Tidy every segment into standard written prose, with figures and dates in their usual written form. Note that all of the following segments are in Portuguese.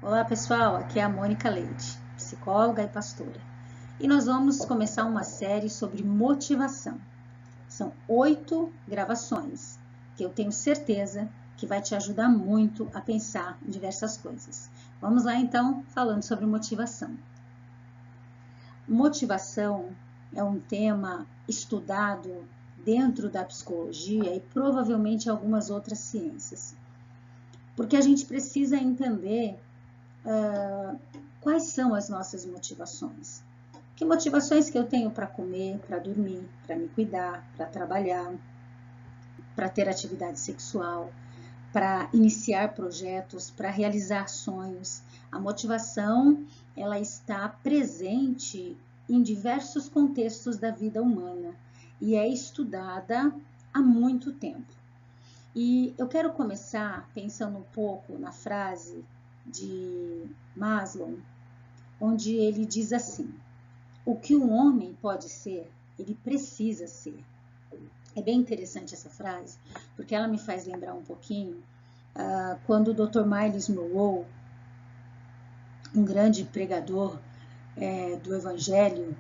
Olá pessoal, aqui é a Mônica Leite, psicóloga e pastora. E nós vamos começar uma série sobre motivação. São 8 gravações que eu tenho certeza que vai te ajudar muito a pensar em diversas coisas. Vamos lá então, falando sobre motivação. Motivação é um tema estudado dentro da psicologia e provavelmente algumas outras ciências. Porque a gente precisa entender quais são as nossas motivações. Que motivações que eu tenho para comer, para dormir, para me cuidar, para trabalhar, para ter atividade sexual, para iniciar projetos, para realizar sonhos. A motivação, ela está presente em diversos contextos da vida humana e é estudada há muito tempo. E eu quero começar pensando um pouco na frase de Maslow, onde ele diz assim: o que um homem pode ser, ele precisa ser. É bem interessante essa frase, porque ela me faz lembrar um pouquinho quando o Dr. Miles Monroe, um grande pregador do Evangelho,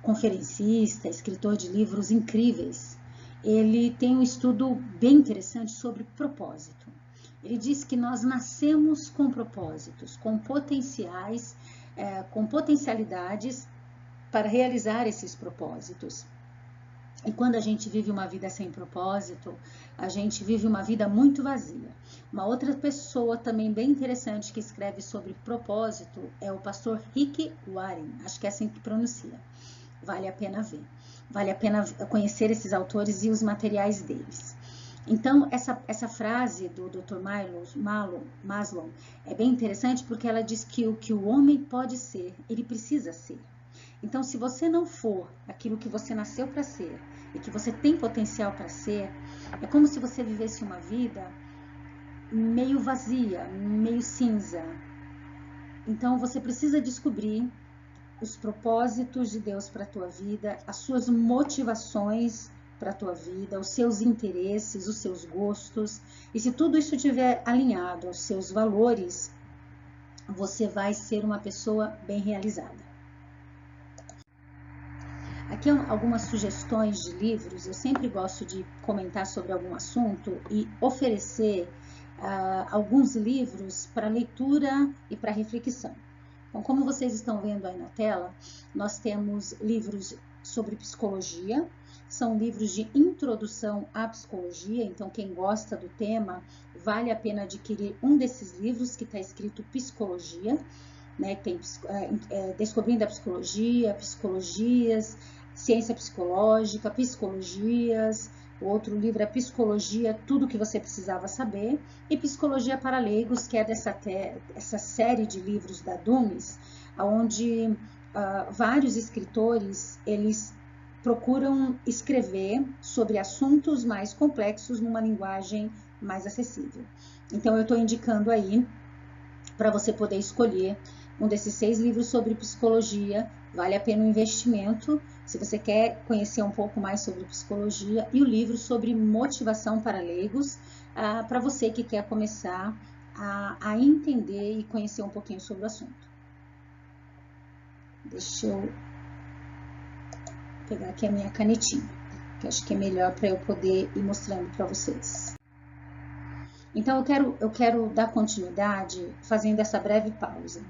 conferencista, escritor de livros incríveis, ele tem um estudo bem interessante sobre propósito. Ele diz que nós nascemos com propósitos, com potenciais, com potencialidades para realizar esses propósitos. E quando a gente vive uma vida sem propósito, a gente vive uma vida muito vazia. Uma outra pessoa também bem interessante que escreve sobre propósito é o pastor Rick Warren, acho que é assim que pronuncia. Vale a pena ver. Vale a pena conhecer esses autores e os materiais deles. Então, essa frase do Dr. Maslow é bem interessante porque ela diz que o que o homem pode ser, ele precisa ser. Então, se você não for aquilo que você nasceu para ser e que você tem potencial para ser, é como se você vivesse uma vida meio vazia, meio cinza. Então, você precisa descobrir os propósitos de Deus para a tua vida, as suas motivações para a tua vida, os seus interesses, os seus gostos. E se tudo isso estiver alinhado aos seus valores, você vai ser uma pessoa bem realizada. Aqui algumas sugestões de livros. Eu sempre gosto de comentar sobre algum assunto e oferecer alguns livros para leitura e para reflexão. Então, como vocês estão vendo aí na tela, nós temos livros sobre psicologia, são livros de introdução à psicologia, então quem gosta do tema, vale a pena adquirir um desses livros que está escrito Psicologia, né? Tem Descobrindo a Psicologia, Psicologias, Ciência Psicológica, Psicologias. O outro livro é Psicologia, Tudo que você precisava saber, e Psicologia para Leigos, que é essa série de livros da Dumas, onde vários escritores, eles procuram escrever sobre assuntos mais complexos numa linguagem mais acessível. Então, eu estou indicando aí para você poder escolher um desses 6 livros sobre psicologia. Vale a pena o investimento, se você quer conhecer um pouco mais sobre psicologia, e o livro sobre motivação para leigos, para você que quer começar a entender e conhecer um pouquinho sobre o assunto. Deixa eu pegar aqui a minha canetinha, que acho que é melhor para eu poder ir mostrando para vocês. Então, eu quero dar continuidade fazendo essa breve pausa.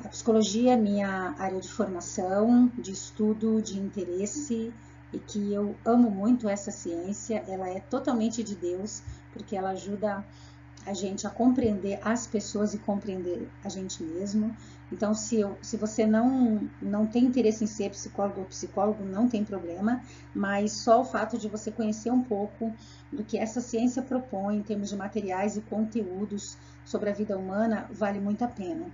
A psicologia é minha área de formação, de estudo, de interesse, e que eu amo muito essa ciência. Ela é totalmente de Deus, porque ela ajuda a gente a compreender as pessoas e compreender a gente mesmo. Então, se você não tem interesse em ser psicólogo ou psicólogo, não tem problema, mas só o fato de você conhecer um pouco do que essa ciência propõe em termos de materiais e conteúdos sobre a vida humana vale muito a pena.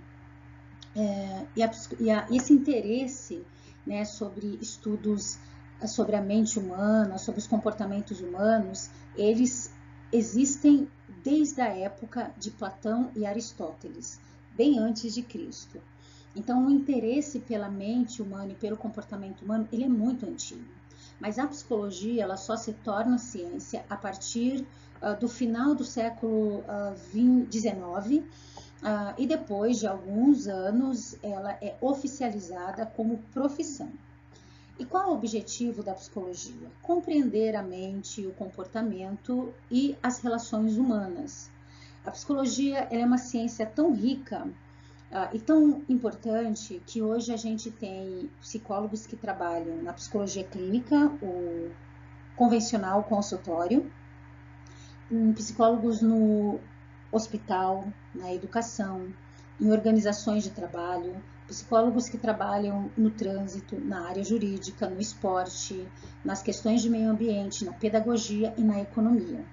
Esse interesse, né, sobre estudos sobre a mente humana, sobre os comportamentos humanos, eles existem desde a época de Platão e Aristóteles, bem antes de Cristo. Então, o interesse pela mente humana e pelo comportamento humano, ele é muito antigo. Mas a psicologia, ela só se torna ciência a partir do final do século XIX, e depois de alguns anos ela é oficializada como profissão. E qual é o objetivo da psicologia? Compreender a mente, o comportamento e as relações humanas. A psicologia ela é uma ciência tão rica e tão importante que hoje a gente tem psicólogos que trabalham na psicologia clínica, o convencional consultório, psicólogos no hospital, na educação, em organizações de trabalho, psicólogos que trabalham no trânsito, na área jurídica, no esporte, nas questões de meio ambiente, na pedagogia e na economia.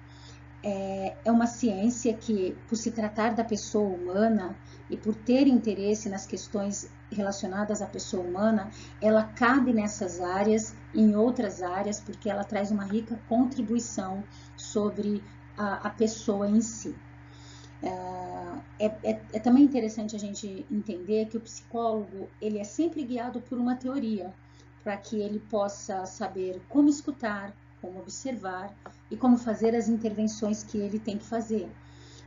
É uma ciência que, por se tratar da pessoa humana e por ter interesse nas questões relacionadas à pessoa humana, ela cabe nessas áreas e em outras áreas, porque ela traz uma rica contribuição sobre a pessoa em si. É também interessante a gente entender que o psicólogo ele é sempre guiado por uma teoria, para que ele possa saber como escutar, como observar e como fazer as intervenções que ele tem que fazer.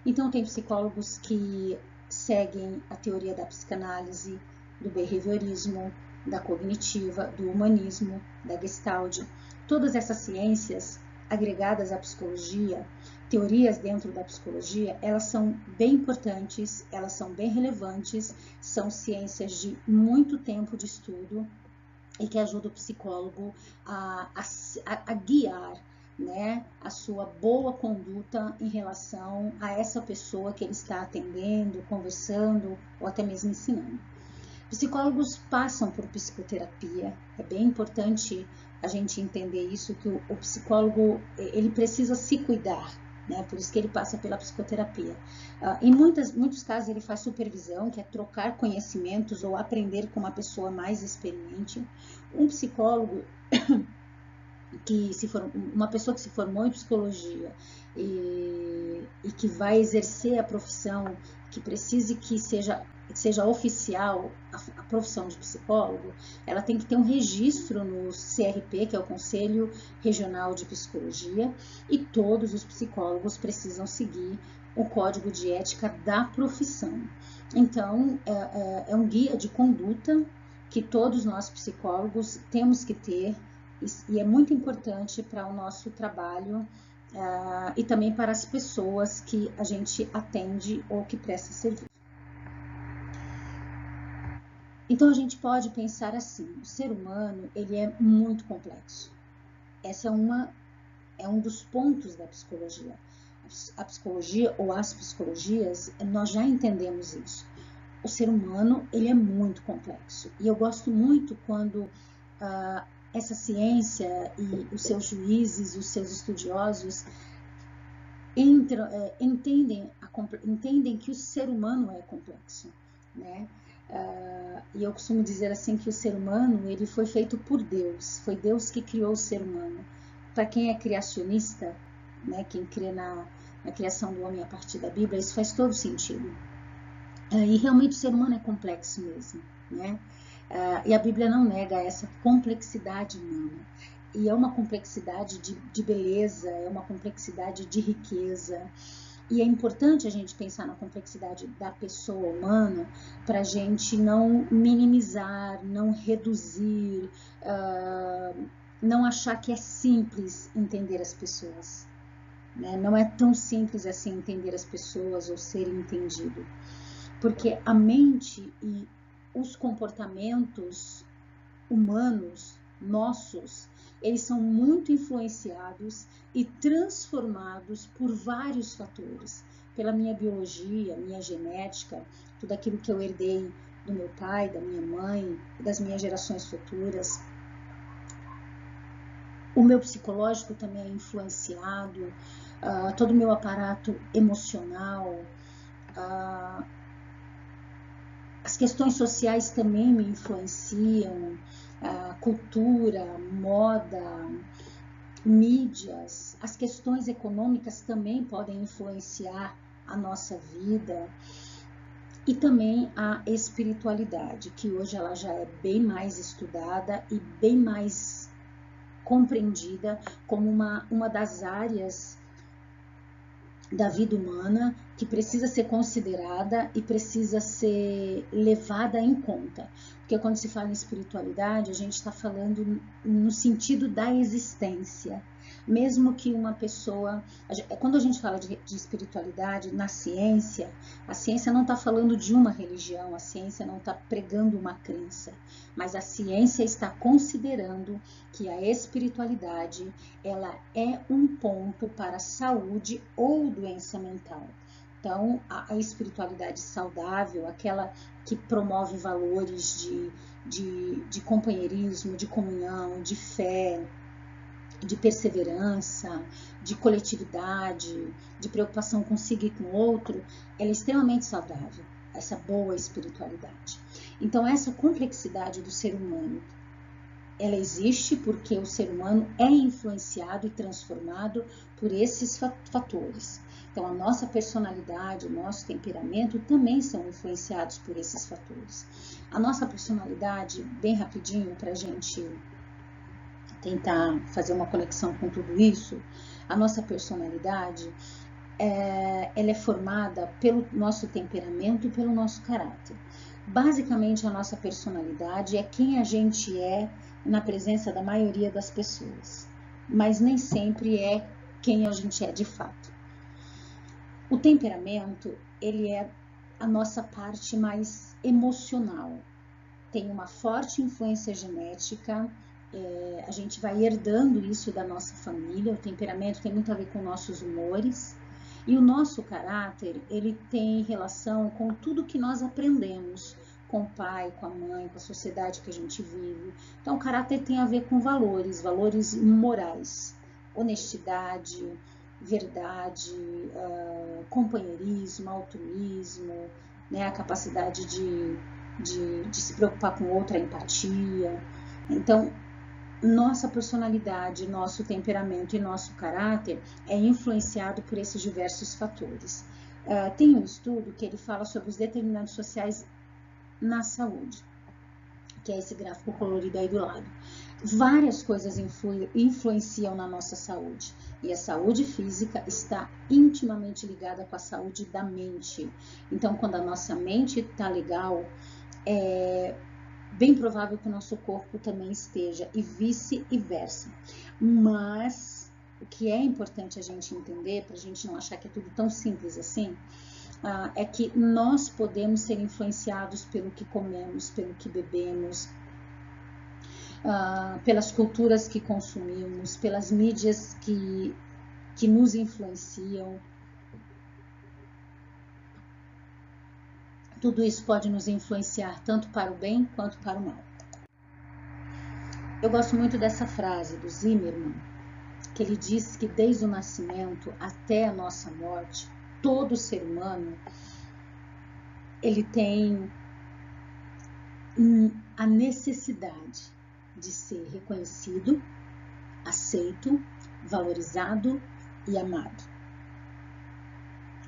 Então, tem psicólogos que seguem a teoria da psicanálise, do behaviorismo, da cognitiva, do humanismo, da gestalt. Todas essas ciências agregadas à psicologia, teorias dentro da psicologia, elas são bem importantes, elas são bem relevantes, são ciências de muito tempo de estudo e que ajuda o psicólogo a guiar, né, a sua boa conduta em relação a essa pessoa que ele está atendendo, conversando ou até mesmo ensinando. Psicólogos passam por psicoterapia, é bem importante a gente entender isso, que o psicólogo ele precisa se cuidar, né? Por isso que ele passa pela psicoterapia. Em muitos casos ele faz supervisão, que é trocar conhecimentos ou aprender com uma pessoa mais experiente. Um psicólogo uma pessoa que se formou em psicologia e que vai exercer a profissão, que precise que seja oficial a profissão de psicólogo, ela tem que ter um registro no CRP, que é o Conselho Regional de Psicologia, e todos os psicólogos precisam seguir o código de ética da profissão. Então, é um guia de conduta que todos nós psicólogos temos que ter, e é muito importante para o nosso trabalho e também para as pessoas que a gente atende ou que presta serviço. Então a gente pode pensar assim, o ser humano ele é muito complexo. Essa é um dos pontos da psicologia. A psicologia ou as psicologias, nós já entendemos isso. O ser humano ele é muito complexo. E eu gosto muito quando essa ciência e os seus juízes, os seus estudiosos entendem que o ser humano é complexo, né? E eu costumo dizer assim que o ser humano ele foi feito por Deus, foi Deus que criou o ser humano. Para quem é criacionista, né, quem crê na criação do homem a partir da Bíblia, isso faz todo sentido. E realmente o ser humano é complexo mesmo, né? E a Bíblia não nega essa complexidade humana. E é uma complexidade de beleza, é uma complexidade de riqueza. E é importante a gente pensar na complexidade da pessoa humana para a gente não minimizar, não reduzir, não achar que é simples entender as pessoas, né? Não é tão simples assim entender as pessoas ou ser entendido. Porque a mente e os comportamentos humanos, nossos, eles são muito influenciados e transformados por vários fatores. Pela minha biologia, minha genética, tudo aquilo que eu herdei do meu pai, da minha mãe, das minhas gerações futuras. O meu psicológico também é influenciado, todo o meu aparato emocional, as questões sociais também me influenciam, cultura, moda, mídias, as questões econômicas também podem influenciar a nossa vida, e também a espiritualidade, que hoje ela já é bem mais estudada e bem mais compreendida como uma das áreas da vida humana que precisa ser considerada e precisa ser levada em conta. Porque quando se fala em espiritualidade, a gente está falando no sentido da existência. Mesmo que uma pessoa... Quando a gente fala de espiritualidade na ciência, a ciência não está falando de uma religião, a ciência não está pregando uma crença, mas a ciência está considerando que a espiritualidade ela é um ponto para a saúde ou doença mental. Então, a espiritualidade saudável, aquela que promove valores de companheirismo, de comunhão, de fé, de perseverança, de coletividade, de preocupação consigo e com o outro, ela é extremamente saudável, essa boa espiritualidade. Então, essa complexidade do ser humano, ela existe porque o ser humano é influenciado e transformado por esses fatores. Então, a nossa personalidade, o nosso temperamento também são influenciados por esses fatores. A nossa personalidade, bem rapidinho, para a gente tentar fazer uma conexão com tudo isso, a nossa personalidade, ela é formada pelo nosso temperamento e pelo nosso caráter. Basicamente, a nossa personalidade é quem a gente é na presença da maioria das pessoas, mas nem sempre é quem a gente é de fato. O temperamento, ele é a nossa parte mais emocional, tem uma forte influência genética, a gente vai herdando isso da nossa família, o temperamento tem muito a ver com nossos humores, e o nosso caráter, ele tem relação com tudo que nós aprendemos, com o pai, com a mãe, com a sociedade que a gente vive. Então, o caráter tem a ver com valores morais, honestidade, verdade, companheirismo, altruísmo, né, a capacidade de se preocupar com outra, empatia. Então, nossa personalidade, nosso temperamento e nosso caráter é influenciado por esses diversos fatores. Tem um estudo que ele fala sobre os determinantes sociais na saúde, que é esse gráfico colorido aí do lado. Várias coisas influenciam na nossa saúde, e a saúde física está intimamente ligada com a saúde da mente. Então, quando a nossa mente está legal, bem provável que o nosso corpo também esteja, e vice-versa. Mas o que é importante a gente entender, para a gente não achar que é tudo tão simples assim, é que nós podemos ser influenciados pelo que comemos, pelo que bebemos, pelas culturas que consumimos, pelas mídias que nos influenciam. Tudo isso pode nos influenciar tanto para o bem quanto para o mal. Eu gosto muito dessa frase do Zimmermann, que ele diz que desde o nascimento até a nossa morte, todo ser humano, ele tem a necessidade de ser reconhecido, aceito, valorizado e amado,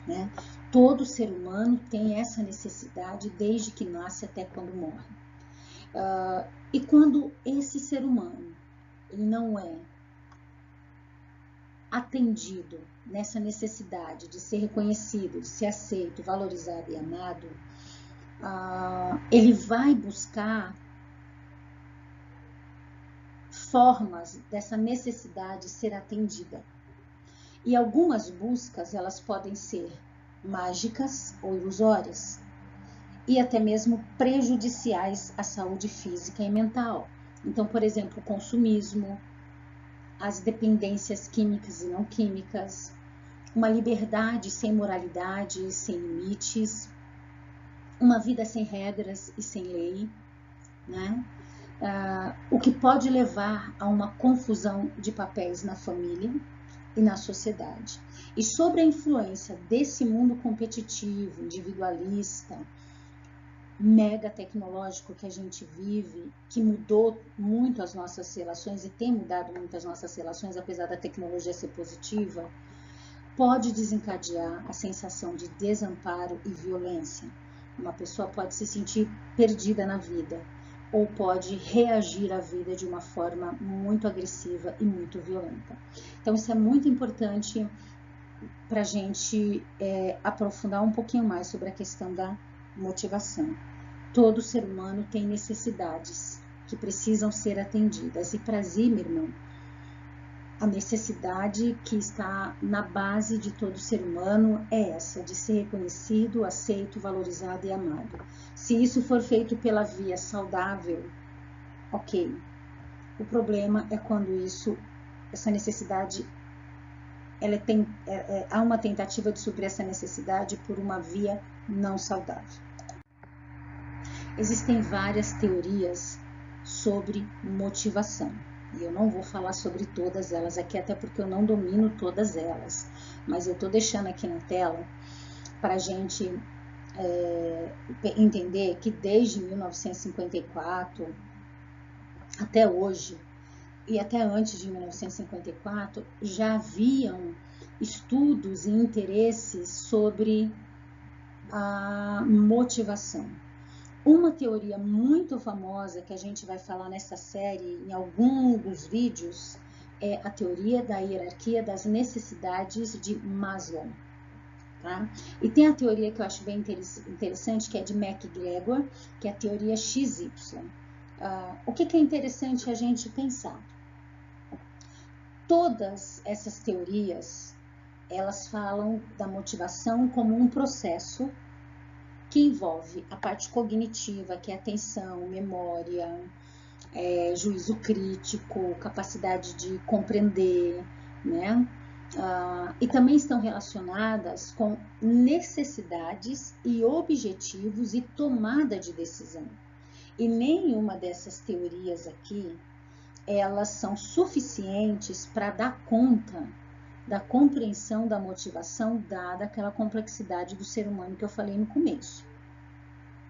né? Todo ser humano tem essa necessidade desde que nasce até quando morre. E quando esse ser humano ele não é atendido nessa necessidade de ser reconhecido, de ser aceito, valorizado e amado, ele vai buscar formas dessa necessidade ser atendida. E algumas buscas, elas podem ser mágicas ou ilusórias, e até mesmo prejudiciais à saúde física e mental. Então, por exemplo, o consumismo, as dependências químicas e não químicas, uma liberdade sem moralidade, sem limites, uma vida sem regras e sem lei, né? O que pode levar a uma confusão de papéis na família e na sociedade. E sobre a influência desse mundo competitivo, individualista, mega tecnológico que a gente vive, que mudou muito as nossas relações e tem mudado muito as nossas relações, apesar da tecnologia ser positiva, pode desencadear a sensação de desamparo e violência. Uma pessoa pode se sentir perdida na vida, ou pode reagir à vida de uma forma muito agressiva e muito violenta. Então, isso é muito importante para a gente aprofundar um pouquinho mais sobre a questão da motivação. Todo ser humano tem necessidades que precisam ser atendidas. E para Zimmermann, a necessidade que está na base de todo ser humano é essa, de ser reconhecido, aceito, valorizado e amado. Se isso for feito pela via saudável, ok. O problema é quando essa necessidade, há uma tentativa de suprir essa necessidade por uma via não saudável. Existem várias teorias sobre motivação. E eu não vou falar sobre todas elas aqui, até porque eu não domino todas elas. Mas eu estou deixando aqui na tela para a gente entender que desde 1954 até hoje, e até antes de 1954, já haviam estudos e interesses sobre a motivação. Uma teoria muito famosa que a gente vai falar nessa série, em algum dos vídeos, é a teoria da hierarquia das necessidades de Maslow. Tá? E tem a teoria que eu acho bem interessante, que é de MacGregor, que é a teoria XY. O que é interessante a gente pensar? Todas essas teorias, elas falam da motivação como um processo que envolve a parte cognitiva, que é atenção, memória, juízo crítico, capacidade de compreender, né? E também estão relacionadas com necessidades e objetivos e tomada de decisão. E nenhuma dessas teorias aqui, elas são suficientes para dar conta da compreensão da motivação, dada aquela complexidade do ser humano que eu falei no começo.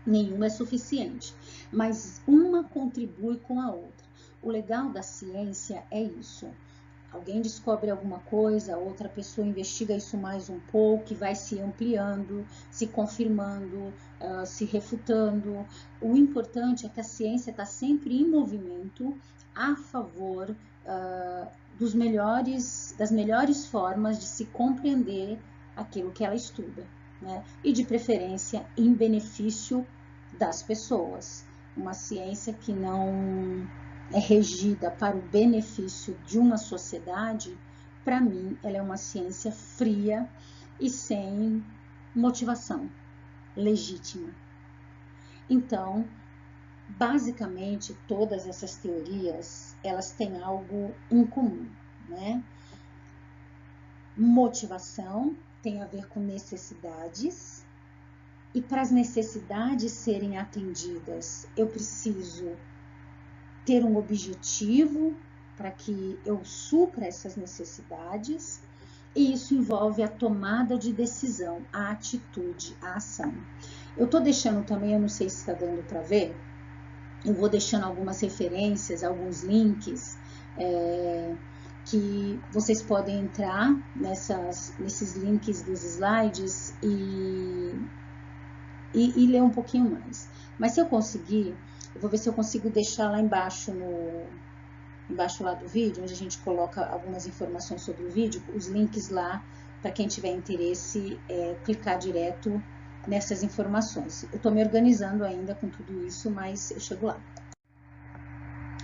Nenhuma é suficiente, mas uma contribui com a outra. O legal da ciência é isso. Alguém descobre alguma coisa, outra pessoa investiga isso mais um pouco, e vai se ampliando, se confirmando, se refutando. O importante é que a ciência está sempre em movimento a favor das melhores formas de se compreender aquilo que ela estuda, né? E de preferência em benefício das pessoas. Uma ciência que não é regida para o benefício de uma sociedade, para mim, ela é uma ciência fria e sem motivação legítima. Então, basicamente, todas essas teorias, elas têm algo em comum, né? Motivação tem a ver com necessidades, e para as necessidades serem atendidas, eu preciso ter um objetivo para que eu supra essas necessidades, e isso envolve a tomada de decisão, a atitude, a ação. Eu estou deixando também, eu não sei se está dando para ver, eu vou deixando algumas referências, alguns links, que vocês podem entrar nesses links dos slides e ler um pouquinho mais. Mas se eu conseguir, eu vou ver se eu consigo deixar lá embaixo, embaixo lá do vídeo, onde a gente coloca algumas informações sobre o vídeo, os links lá, para quem tiver interesse, clicar direto nessas informações. Eu estou me organizando ainda com tudo isso, mas eu chego lá.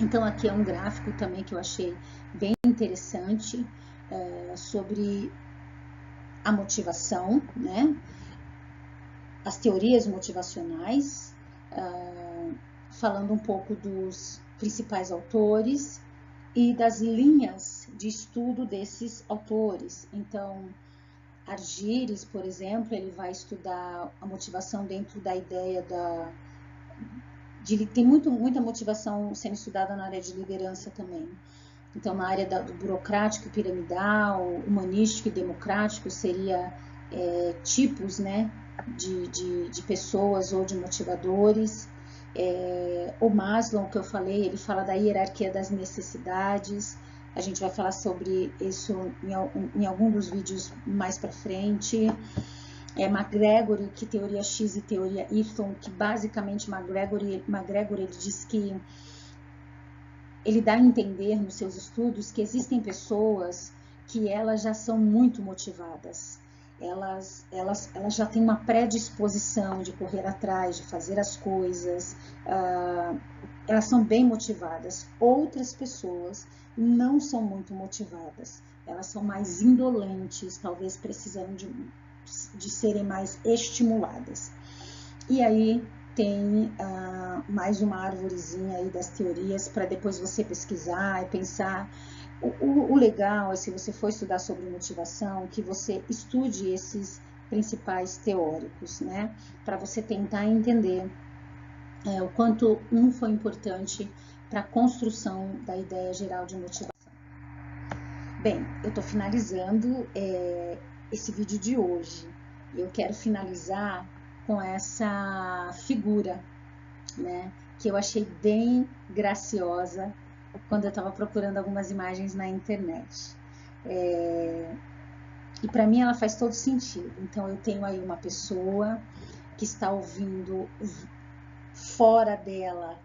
Então, aqui é um gráfico também que eu achei bem interessante sobre a motivação, né? As teorias motivacionais, falando um pouco dos principais autores e das linhas de estudo desses autores. Então, Argyris, por exemplo, ele vai estudar a motivação dentro da ideia tem muita motivação sendo estudada na área de liderança também. Então, na área do burocrático, piramidal, humanístico e democrático, seria tipos, né, de pessoas ou de motivadores. O Maslow, que eu falei, ele fala da hierarquia das necessidades. A gente vai falar sobre isso em algum dos vídeos mais para frente. MacGregor, que teoria X e teoria Y, que basicamente MacGregor ele diz que ele dá a entender nos seus estudos que existem pessoas que elas já são muito motivadas. elas já têm uma predisposição de correr atrás, de fazer as coisas, elas são bem motivadas. Outras pessoas não são muito motivadas, elas são mais indolentes, talvez precisando de serem mais estimuladas. E aí tem mais uma arvorezinha aí das teorias para depois você pesquisar e pensar. O legal é, se você for estudar sobre motivação, que você estude esses principais teóricos, né? Para você tentar entender o quanto um foi importante para a construção da ideia geral de motivação. Bem, eu estou finalizando esse vídeo de hoje. Eu quero finalizar com essa figura, né? Que eu achei bem graciosa quando eu estava procurando algumas imagens na internet. E para mim ela faz todo sentido. Então eu tenho aí uma pessoa que está ouvindo fora dela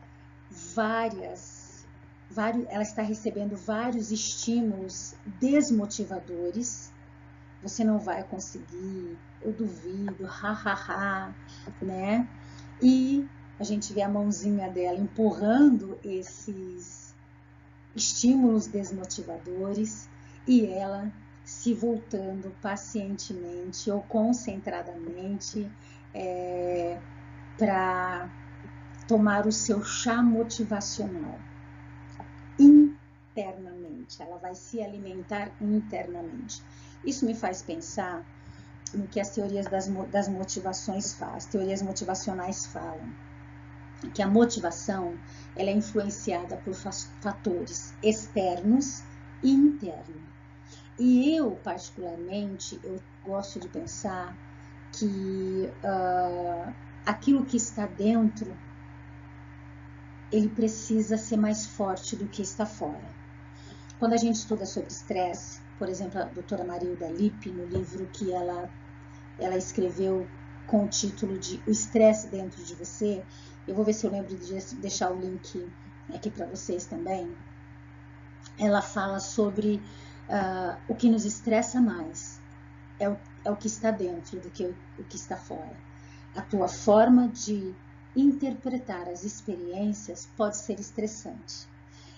ela está recebendo vários estímulos desmotivadores. Você não vai conseguir, eu duvido, hahaha, né? E a gente vê a mãozinha dela empurrando esses estímulos desmotivadores e ela se voltando pacientemente ou concentradamente para tomar o seu chá motivacional internamente. Ela vai se alimentar internamente. Isso me faz pensar no que as teorias das motivações fazem, as teorias motivacionais falam. Que a motivação ela é influenciada por fatores externos e internos. E eu, particularmente, eu gosto de pensar que aquilo que está dentro, ele precisa ser mais forte do que está fora. Quando a gente estuda sobre estresse, por exemplo, a doutora Marilda Lippe, no livro que ela escreveu com o título de O Estresse Dentro de Você, eu vou ver se eu lembro de deixar o link aqui para vocês também. Ela fala sobre o que nos estressa mais é o que está dentro do que o que está fora. A tua forma de interpretar as experiências pode ser estressante.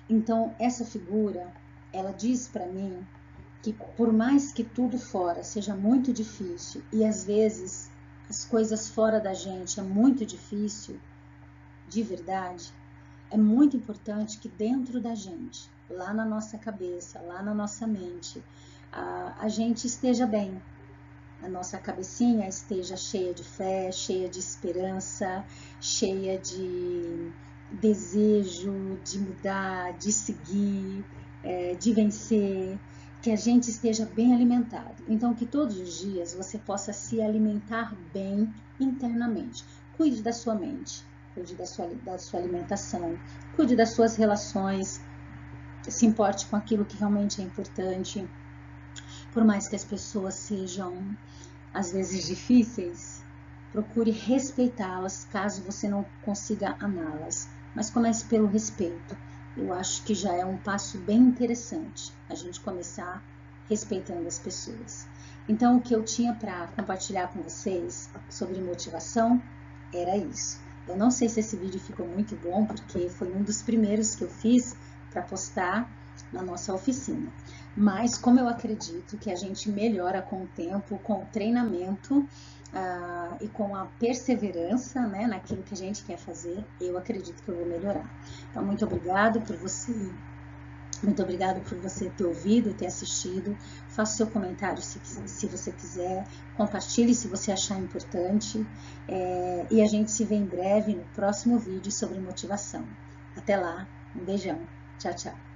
Então, essa figura, ela diz para mim que por mais que tudo fora seja muito difícil e às vezes as coisas fora da gente é muito difícil, de verdade, é muito importante que dentro da gente, lá na nossa cabeça, lá na nossa mente, a gente esteja bem. A nossa cabecinha esteja cheia de fé, cheia de esperança, cheia de desejo de mudar, de seguir, de vencer, que a gente esteja bem alimentado. Então, que todos os dias você possa se alimentar bem internamente. Cuide da sua mente, cuide da sua alimentação, cuide das suas relações, se importe com aquilo que realmente é importante. Por mais que as pessoas sejam, às vezes, difíceis, procure respeitá-las caso você não consiga amá-las. Mas comece pelo respeito. Eu acho que já é um passo bem interessante a gente começar respeitando as pessoas. Então, o que eu tinha para compartilhar com vocês sobre motivação era isso. Eu não sei se esse vídeo ficou muito bom, porque foi um dos primeiros que eu fiz para postar na nossa oficina. Mas como eu acredito que a gente melhora com o tempo, com o treinamento e com a perseverança, né, naquilo que a gente quer fazer, eu acredito que eu vou melhorar. Então, muito obrigado por você ter ouvido, ter assistido. Faça seu comentário se você quiser, compartilhe se você achar importante. E a gente se vê em breve no próximo vídeo sobre motivação. Até lá, um beijão. Tchau, tchau.